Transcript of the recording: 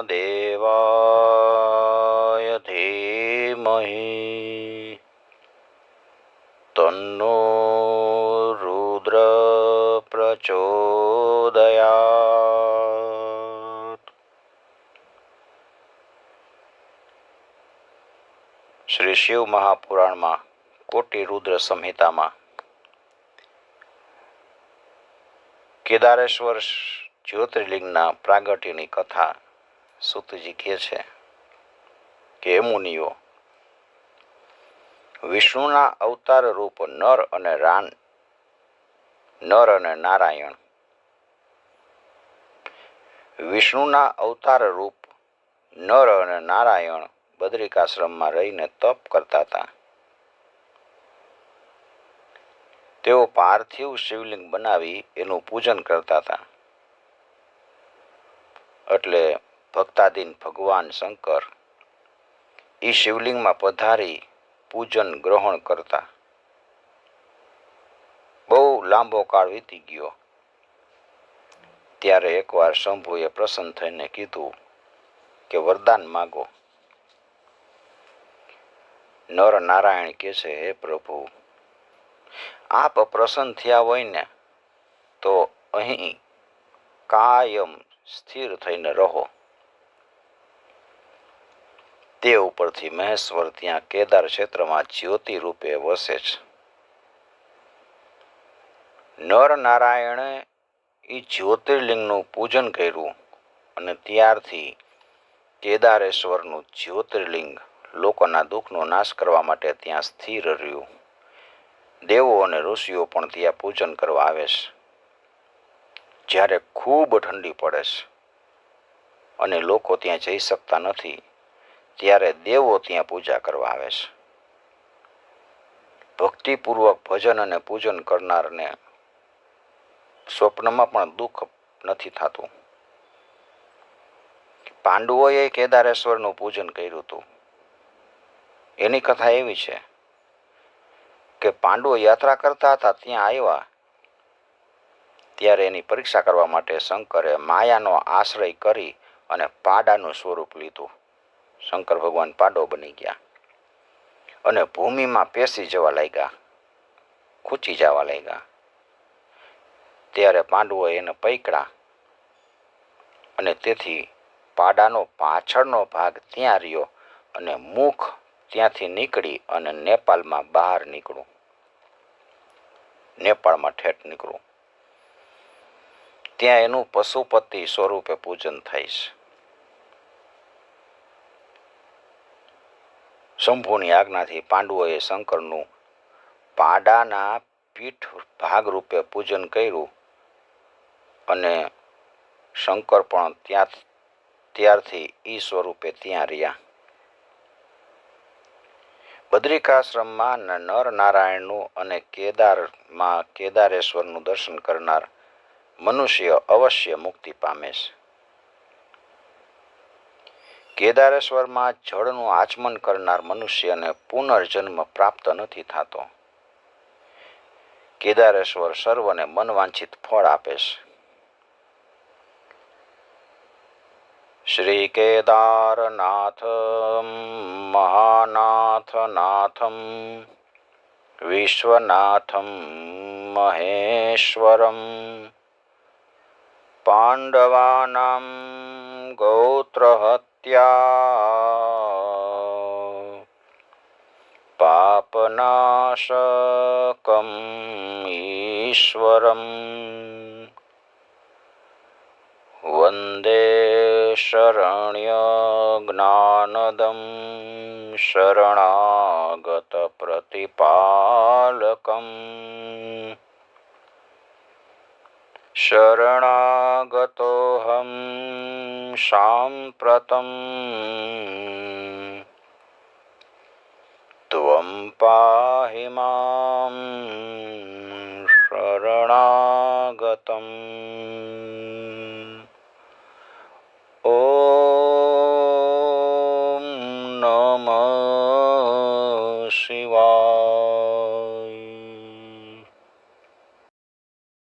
देवाय धीमहि तन्नो रुद्र प्रचोदयात्। श्री शिव महापुराण में कोटि रुद्र संहिता में केदारेश्वर ज्योतिर्लिंगना प्रागट्यनी कथा सूतजी कहे छे के मुनिओ, विष्णुना अवतार रूप नर अने नारायण, विष्णुना अवतार रूप नर अने नारायण बद्रिकाश्रम में रहीने तप करता था। तेओ पार्थिव शिवलिंग बनावी एनु पूजन करता था। एटले भक्ताधीन भगवान शंकर ई शिवलिंग में पधारी पूजन ग्रहण करता। बहु लांबो काळ वीती गयो त्यारे एकवार शंभुए प्रसन्न थईने कीधुं के वरदान मागो। नर नारायण कहे छे, हे प्रभु, आप प्रसन्न थया होय ने तो अहीं कायम स्थिर थईने रहो। ते उपरथी महेश्वर त्यां केदार क्षेत्र में ज्योति रूपे वसे छे। नर नारायणे ई ज्योतिर्लिंगनु पूजन कर्युं अने त्यारथी केदारेश्वरनु ज्योतिर्लिंग लोकोना दुखनो नाश करवा माटे त्यां स्थिर रह्युं। देवो अने ऋषिओ पण त्यां पूजन करवा आवे छे। ज्यारे खूब ठंडी पड़े छे अने लोको त्यां जई शकता नथी त्यारे देवो त्यां पूजा करवा आवे छे। भक्तिपूर्वक भजन अने पूजन करनारने स्वप्नमां पण दुख नथी थतुं। पांडवोए केदारेश्वरनुं पूजन कर्युं हतुं। एनी कथा एवी छे के पांडवो यात्रा करता हता त्यां आव्या त्यारे एनी परीक्षा करवा माटे शंकरे मायानो आश्रय करी अने पाडानुं स्वरूप लीधुं। शंकर भगवान पाडो बनी गया अने भूमि में पेसी जवा लाग्या, खूंची जवा लाग्या। त्यारे पांडवोए एने पकड्या अने तेथी पाडानो पाछळनो भाग त्यां रह्यो अने मुख त्यांथी नीकળી अने नेपाल में बहार नीकळ्युं। नेपाल में ठेठ नीकळ्युं। त्यां एनुं पशुपति स्वरूपे पूजन थाय छे। शंभुनी आज्ञाथी पांडवोए शंकरनुं पाडाना पीठ भाग रूपे पूजन कर्युं अने शंकर पण त्यारथी ई स्वरूपे त्यां रह्या। बद्रिकाश्रम में नर नारायणनुं अने केदारेश्वरनुं दर्शन करनार मनुष्य अवश्य मुक्ति पामे छे। केदारेश्वर में जळनुं आचमन करनार मनुष्यने पुनर्जन्म प्राप्त नथी थतो। केदारेश्वर सर्वने मनवांछित फळ आपे छे। श्री केदारनाथ महानाथनाथं विश्वनाथं महेश्वरं पांडवानां गोत्रहत्या पापनाशकम् ईश्वरम् वंदे शरण्यज्ञानदं शरणागतप्रतिपालकम् शरणागतोऽहं साम्प्रतम् त्वं पाहि मां शरणागतम्। ॐ नमः